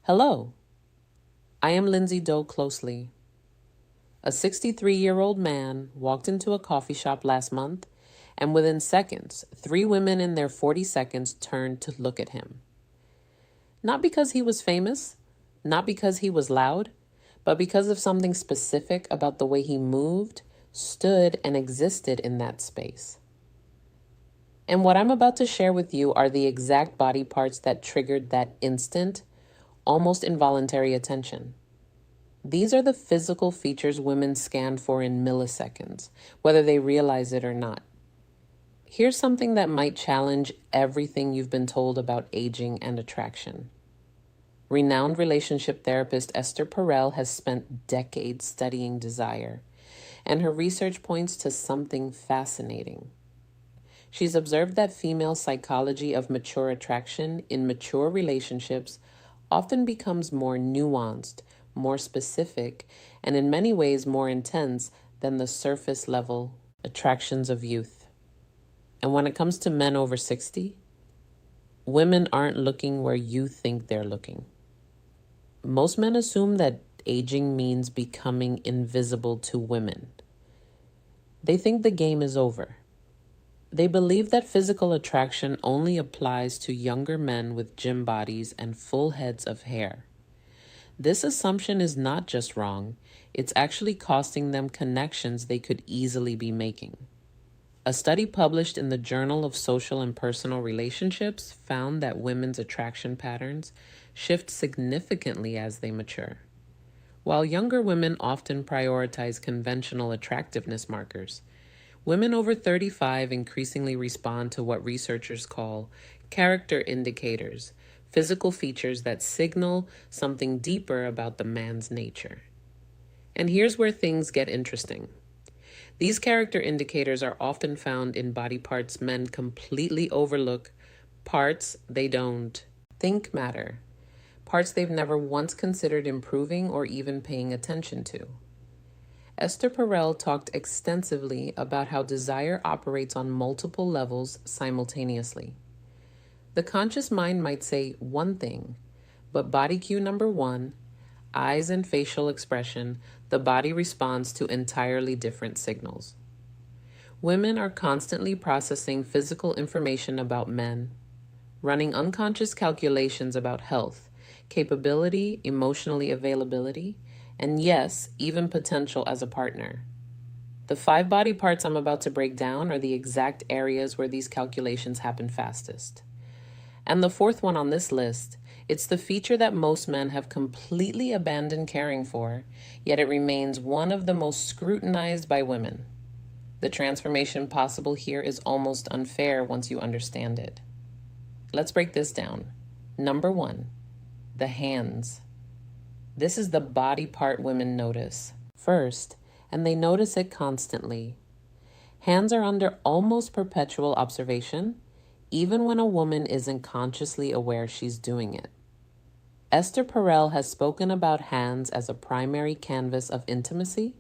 Hello, I am Lindsay Doe Closely. A 63-year-old man walked into a coffee shop last month, and within seconds, 3 women in their 40 seconds turned to look at him. Not because he was famous, not because he was loud, but because of something specific about the way he moved, stood, and existed in that space. And what I'm about to share with you are the exact body parts that triggered that instant, almost involuntary attention. These are the physical features women scan for in milliseconds, whether they realize it or not. Here's something that might challenge everything you've been told about aging and attraction. Renowned relationship therapist Esther Perel has spent decades studying desire, and her research points to something fascinating. She's observed that female psychology of mature attraction in mature relationships often becomes more nuanced, more specific, and in many ways more intense than the surface level attractions of youth. And when it comes to men over 60, women aren't looking where you think they're looking. Most men assume that aging means becoming invisible to women. They think the game is over. They believe that physical attraction only applies to younger men with gym bodies and full heads of hair. This assumption is not just wrong, it's actually costing them connections they could easily be making. A study published in the Journal of Social and Personal Relationships found that women's attraction patterns shift significantly as they mature. While younger women often prioritize conventional attractiveness markers, women over 35 increasingly respond to what researchers call character indicators, physical features that signal something deeper about the man's nature. And here's where things get interesting. These character indicators are often found in body parts men completely overlook, parts they don't think matter, parts they've never once considered improving or even paying attention to. Esther Perel talked extensively about how desire operates on multiple levels simultaneously. The conscious mind might say one thing, but body cue number 1, eyes and facial expression, the body responds to entirely different signals. Women are constantly processing physical information about men, running unconscious calculations about health, capability, emotionally availability, and yes, even potential as a partner. The 5 body parts I'm about to break down are the exact areas where these calculations happen fastest. And the 4th one on this list, it's the feature that most men have completely abandoned caring for, yet it remains one of the most scrutinized by women. The transformation possible here is almost unfair once you understand it. Let's break this down. Number 1, the hands. This is the body part women notice first, and they notice it constantly. Hands are under almost perpetual observation, even when a woman isn't consciously aware she's doing it. Esther Perel has spoken about hands as a primary canvas of intimacy.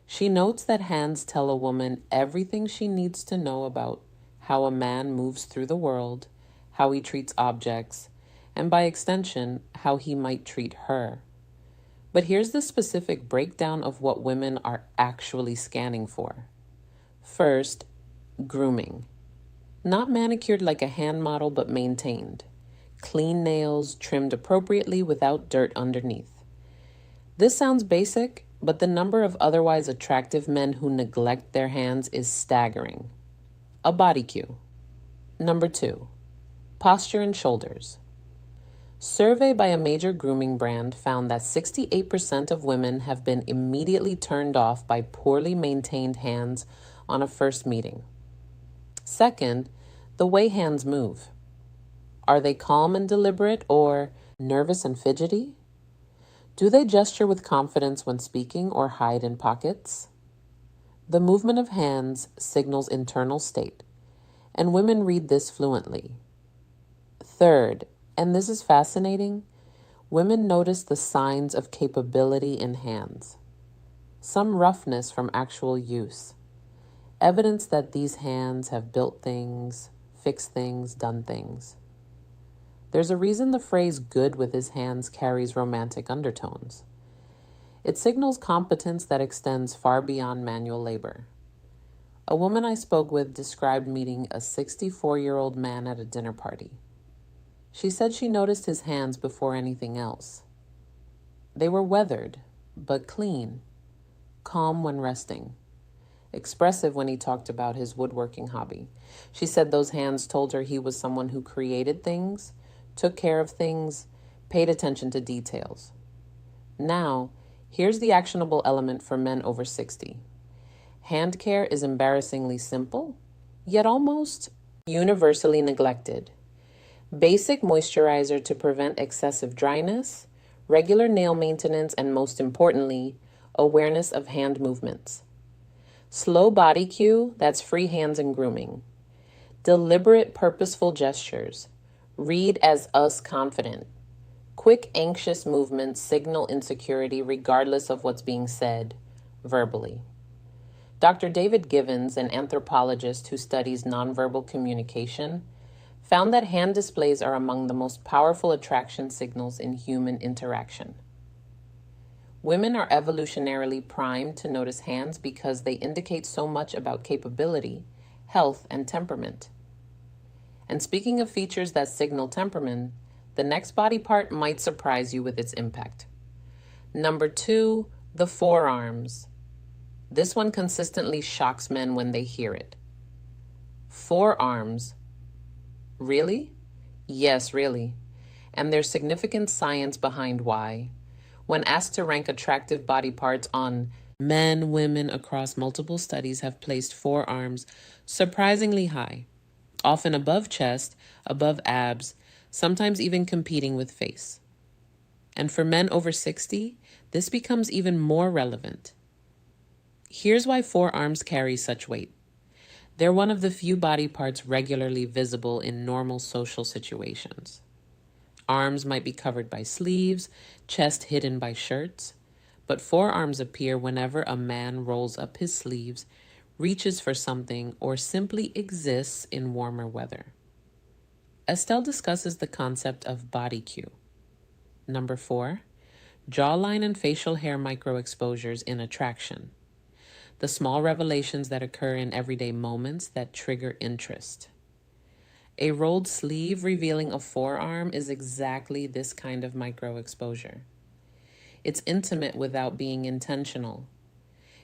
She notes that hands tell a woman everything she needs to know about how a man moves through the world, how he treats objects, and by extension, how he might treat her. But here's the specific breakdown of what women are actually scanning for. First, grooming. Not manicured like a hand model, but maintained. Clean nails, trimmed appropriately without dirt underneath. This sounds basic, but the number of otherwise attractive men who neglect their hands is staggering. A body cue. Number 2, posture and shoulders. Survey by a major grooming brand found that 68% of women have been immediately turned off by poorly maintained hands on a first meeting. Second, the way hands move. Are they calm and deliberate or nervous and fidgety? Do they gesture with confidence when speaking or hide in pockets? The movement of hands signals internal state, and women read this fluently. Third, and this is fascinating, women notice the signs of capability in hands. Some roughness from actual use. Evidence that these hands have built things, fixed things, done things. There's a reason the phrase good with his hands carries romantic undertones. It signals competence that extends far beyond manual labor. A woman I spoke with described meeting a 64-year-old man at a dinner party. She said she noticed his hands before anything else. They were weathered, but clean, calm when resting, expressive when he talked about his woodworking hobby. She said those hands told her he was someone who created things, took care of things, paid attention to details. Now, here's the actionable element for men over 60. Hand care is embarrassingly simple, yet almost universally neglected. Basic moisturizer to prevent excessive dryness, regular nail maintenance, and most importantly, awareness of hand movements. Slow body cue, that's free hands and grooming. Deliberate, purposeful gestures. Read as us confident. Quick, anxious movements signal insecurity regardless of what's being said verbally. Dr. David Givens, an anthropologist who studies nonverbal communication, found that hand displays are among the most powerful attraction signals in human interaction. Women are evolutionarily primed to notice hands because they indicate so much about capability, health, and temperament. And speaking of features that signal temperament, the next body part might surprise you with its impact. Number 2, the forearms. This one consistently shocks men when they hear it. Forearms. Really? Yes, really. And there's significant science behind why. When asked to rank attractive body parts on men, women across multiple studies have placed forearms surprisingly high, often above chest, above abs, sometimes even competing with face. And for men over 60, this becomes even more relevant. Here's why forearms carry such weight. They're one of the few body parts regularly visible in normal social situations. Arms might be covered by sleeves, chest hidden by shirts, but forearms appear whenever a man rolls up his sleeves, reaches for something, or simply exists in warmer weather. Estelle discusses the concept of body cue. Number 4, jawline and facial hair microexposures in attraction. The small revelations that occur in everyday moments that trigger interest. A rolled sleeve revealing a forearm is exactly this kind of microexposure. It's intimate without being intentional.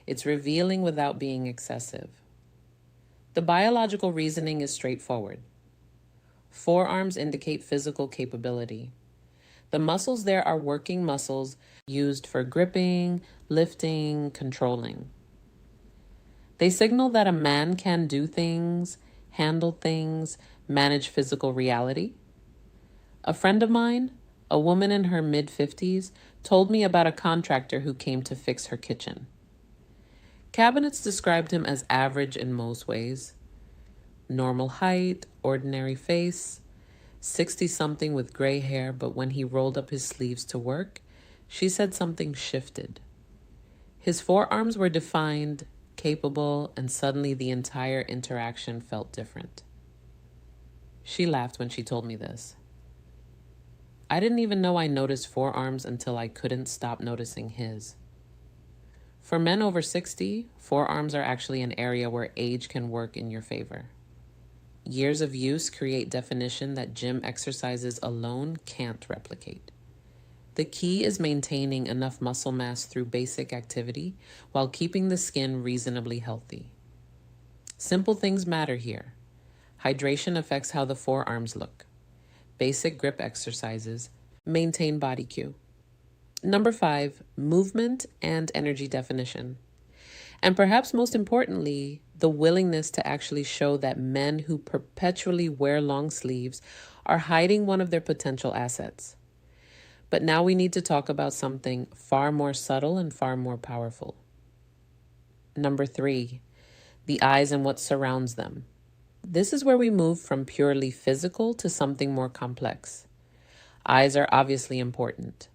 It's revealing without being excessive. The biological reasoning is straightforward. Forearms indicate physical capability. The muscles there are working muscles used for gripping, lifting, controlling. They signal that a man can do things, handle things, manage physical reality. A friend of mine, a woman in her mid-50s, told me about a contractor who came to fix her kitchen. Cabinets described him as average in most ways. Normal height, ordinary face, 60-something with gray hair, but when he rolled up his sleeves to work, she said something shifted. His forearms were defined, capable, and suddenly the entire interaction felt different. She laughed when she told me this. I didn't even know I noticed forearms until I couldn't stop noticing his. For men over 60, forearms are actually an area where age can work in your favor. Years of use create definition that gym exercises alone can't replicate. The key is maintaining enough muscle mass through basic activity while keeping the skin reasonably healthy. Simple things matter here. Hydration affects how the forearms look. Basic grip exercises maintain body cue. Number 5, movement and energy definition. And perhaps most importantly, the willingness to actually show that men who perpetually wear long sleeves are hiding one of their potential assets. But now we need to talk about something far more subtle and far more powerful. Number 3, the eyes and what surrounds them. This is where we move from purely physical to something more complex. Eyes are obviously important.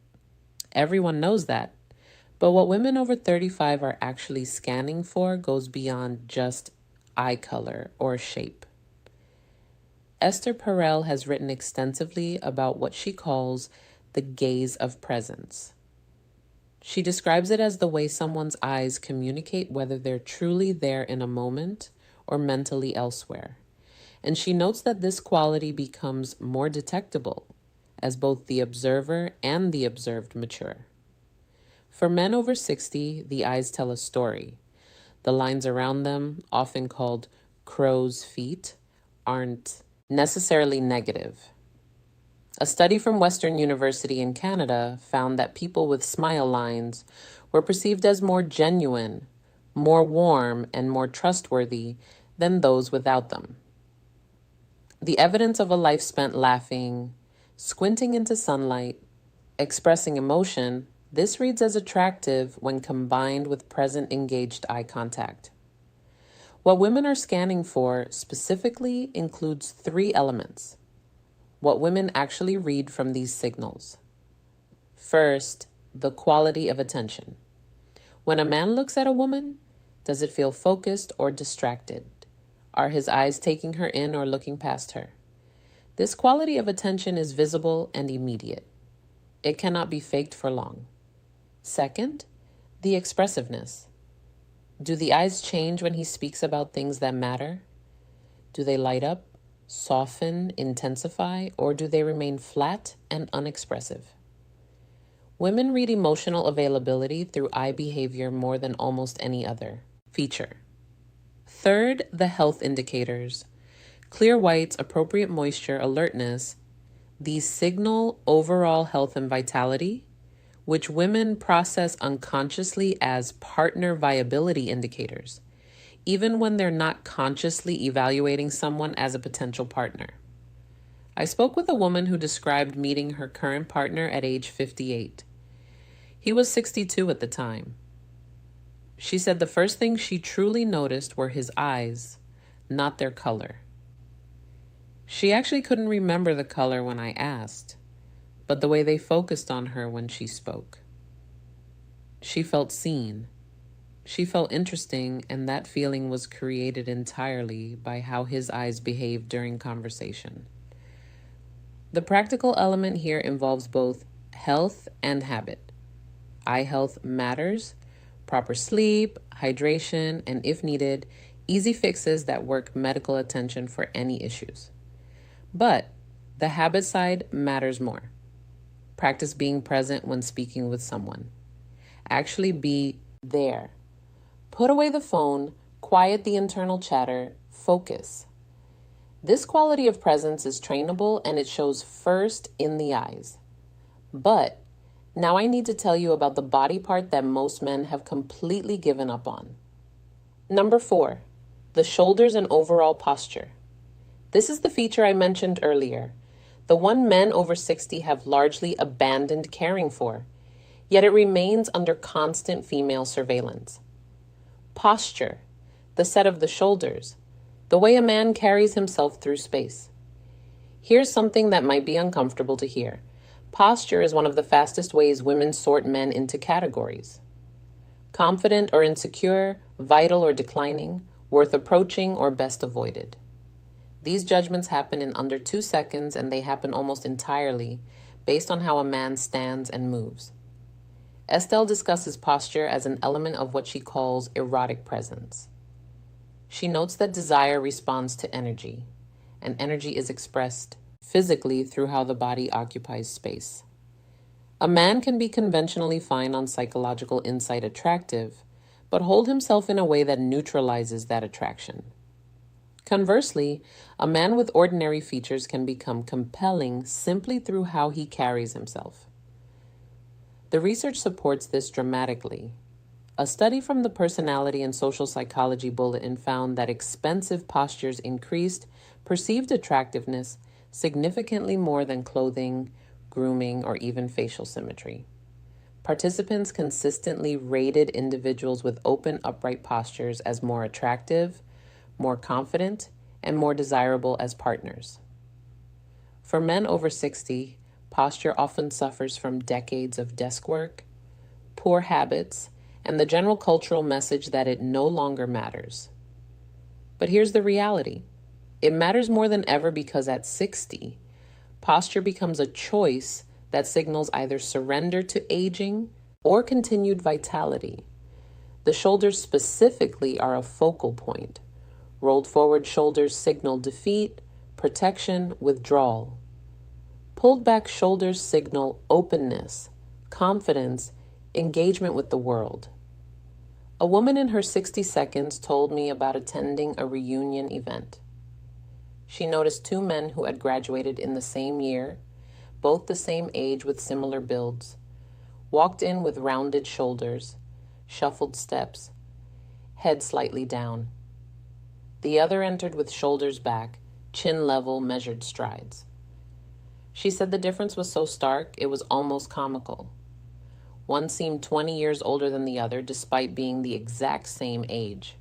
Everyone knows that. But what women over 35 are actually scanning for goes beyond just eye color or shape. Esther Perel has written extensively about what she calls the gaze of presence. She describes it as the way someone's eyes communicate whether they're truly there in a moment or mentally elsewhere. And she notes that this quality becomes more detectable as both the observer and the observed mature. For men over 60, the eyes tell a story. The lines around them, often called crow's feet, aren't necessarily negative. A study from Western University in Canada found that people with smile lines were perceived as more genuine, more warm, and more trustworthy than those without them. The evidence of a life spent laughing, squinting into sunlight, expressing emotion, this reads as attractive when combined with present engaged eye contact. What women are scanning for specifically includes 3 elements. What women actually read from these signals. First, the quality of attention. When a man looks at a woman, does it feel focused or distracted? Are his eyes taking her in or looking past her? This quality of attention is visible and immediate. It cannot be faked for long. Second, the expressiveness. Do the eyes change when he speaks about things that matter? Do they light up, soften, intensify, or do they remain flat and unexpressive? Women read emotional availability through eye behavior more than almost any other feature. Third, the health indicators. Clear whites, appropriate moisture, alertness. These signal overall health and vitality, which women process unconsciously as partner viability indicators, even when they're not consciously evaluating someone as a potential partner. I spoke with a woman who described meeting her current partner at age 58. He was 62 at the time. She said the first thing she truly noticed were his eyes, not their color. She actually couldn't remember the color when I asked, but the way they focused on her when she spoke. She felt seen. She felt interesting, and that feeling was created entirely by how his eyes behaved during conversation. The practical element here involves both health and habit. Eye health matters. Proper sleep, hydration, and if needed, easy fixes that work medical attention for any issues. But the habit side matters more. Practice being present when speaking with someone. Actually be there. Put away the phone, quiet the internal chatter, focus. This quality of presence is trainable and it shows first in the eyes. But now I need to tell you about the body part that most men have completely given up on. Number 4, the shoulders and overall posture. This is the feature I mentioned earlier, the one men over 60 have largely abandoned caring for, yet it remains under constant female surveillance. Posture, the set of the shoulders, the way a man carries himself through space. Here's something that might be uncomfortable to hear. Posture is one of the fastest ways women sort men into categories. Confident or insecure, vital or declining, worth approaching or best avoided. These judgments happen in under 2 seconds, and they happen almost entirely based on how a man stands and moves. Estelle discusses posture as an element of what she calls erotic presence. She notes that desire responds to energy, and energy is expressed physically through how the body occupies space. A man can be conventionally fine on psychological insight attractive, but hold himself in a way that neutralizes that attraction. Conversely, a man with ordinary features can become compelling simply through how he carries himself. The research supports this dramatically. A study from the Personality and Social Psychology Bulletin found that expensive postures increased perceived attractiveness significantly more than clothing, grooming, or even facial symmetry. Participants consistently rated individuals with open, upright postures as more attractive, more confident, and more desirable as partners. For men over 60, posture often suffers from decades of desk work, poor habits, and the general cultural message that it no longer matters. But here's the reality. It matters more than ever because at 60, posture becomes a choice that signals either surrender to aging or continued vitality. The shoulders specifically are a focal point. Rolled forward shoulders signal defeat, protection, withdrawal. Pulled back shoulders signal openness, confidence, engagement with the world. A woman in her 60 seconds told me about attending a reunion event. She noticed two men who had graduated in the same year, both the same age with similar builds, walked in with rounded shoulders, shuffled steps, head slightly down. The other entered with shoulders back, chin level, measured strides. She said the difference was so stark it was almost comical. One seemed 20 years older than the other despite being the exact same age.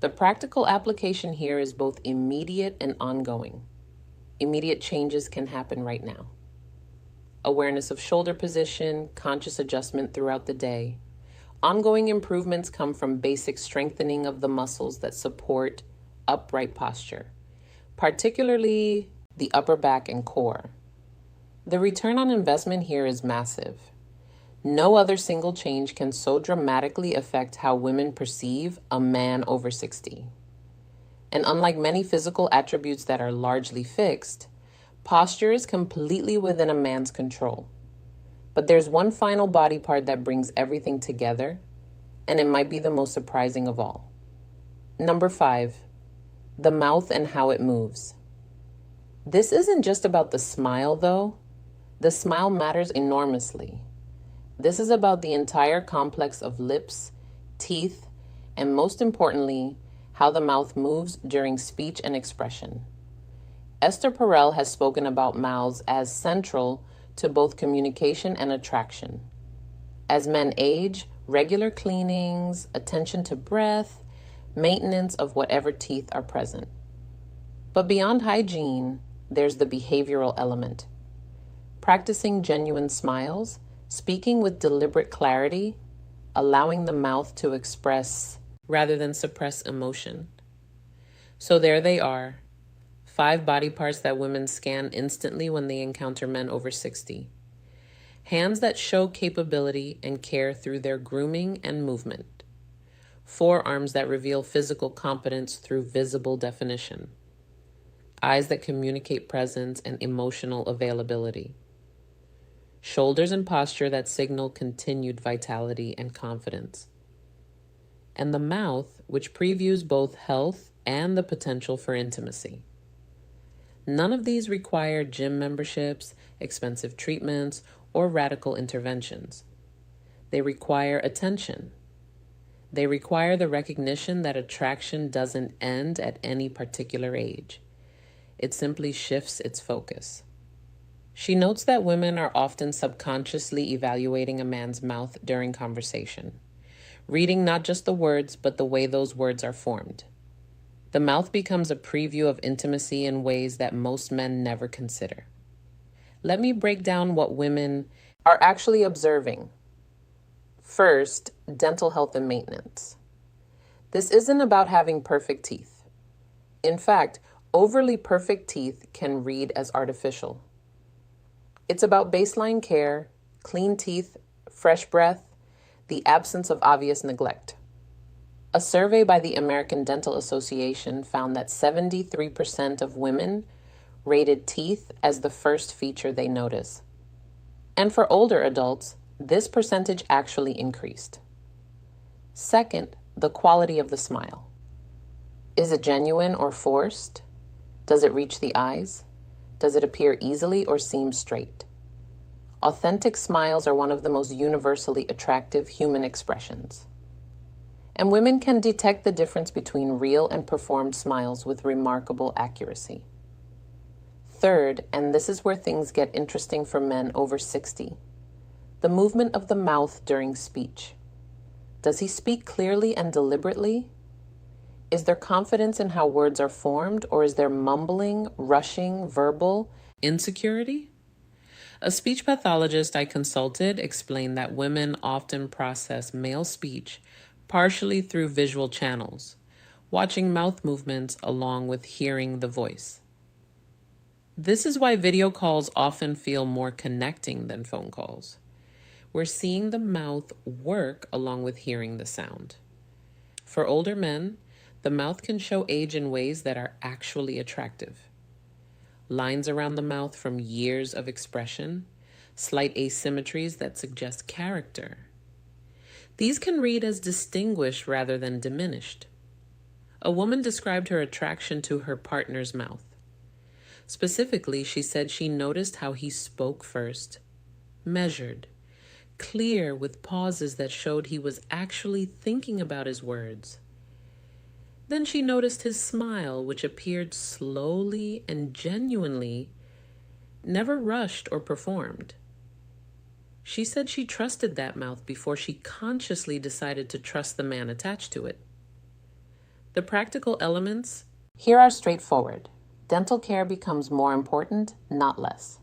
The practical application here is both immediate and ongoing. Immediate changes can happen right now. Awareness of shoulder position, conscious adjustment throughout the day. Ongoing improvements come from basic strengthening of the muscles that support upright posture, particularly the upper back and core. The return on investment here is massive. No other single change can so dramatically affect how women perceive a man over 60. And unlike many physical attributes that are largely fixed, posture is completely within a man's control. But there's one final body part that brings everything together, and it might be the most surprising of all. Number 5, the mouth and how it moves. This isn't just about the smile, though. The smile matters enormously. This is about the entire complex of lips, teeth, and most importantly, how the mouth moves during speech and expression. Esther Perel has spoken about mouths as central to both communication and attraction. As men age, regular cleanings, attention to breath, maintenance of whatever teeth are present. But beyond hygiene, there's the behavioral element. Practicing genuine smiles, speaking with deliberate clarity, allowing the mouth to express rather than suppress emotion. So there they are, 5 body parts that women scan instantly when they encounter men over 60. Hands that show capability and care through their grooming and movement. Forearms that reveal physical competence through visible definition. Eyes that communicate presence and emotional availability. Shoulders and posture that signal continued vitality and confidence. And the mouth, which previews both health and the potential for intimacy. None of these require gym memberships, expensive treatments, or radical interventions. They require attention. They require the recognition that attraction doesn't end at any particular age. It simply shifts its focus. She notes that women are often subconsciously evaluating a man's mouth during conversation, reading not just the words, but the way those words are formed. The mouth becomes a preview of intimacy in ways that most men never consider. Let me break down what women are actually observing. First, dental health and maintenance. This isn't about having perfect teeth. In fact, overly perfect teeth can read as artificial. It's about baseline care, clean teeth, fresh breath, the absence of obvious neglect. A survey by the American Dental Association found that 73% of women rated teeth as the first feature they notice. And for older adults, this percentage actually increased. Second, the quality of the smile. Is it genuine or forced? Does it reach the eyes? Does it appear easily or seem straight? Authentic smiles are one of the most universally attractive human expressions. And women can detect the difference between real and performed smiles with remarkable accuracy. Third, and this is where things get interesting for men over 60, the movement of the mouth during speech. Does he speak clearly and deliberately? Is there confidence in how words are formed, or is there mumbling, rushing, verbal insecurity? A speech pathologist I consulted explained that women often process male speech partially through visual channels, watching mouth movements along with hearing the voice. This is why video calls often feel more connecting than phone calls. We're seeing the mouth work along with hearing the sound. For older men, the mouth can show age in ways that are actually attractive. Lines around the mouth from years of expression, slight asymmetries that suggest character. These can read as distinguished rather than diminished. A woman described her attraction to her partner's mouth. Specifically, she said she noticed how he spoke first, measured, clear with pauses that showed he was actually thinking about his words. Then she noticed his smile, which appeared slowly and genuinely, never rushed or performed. She said she trusted that mouth before she consciously decided to trust the man attached to it. The practical elements here are straightforward. Dental care becomes more important, not less.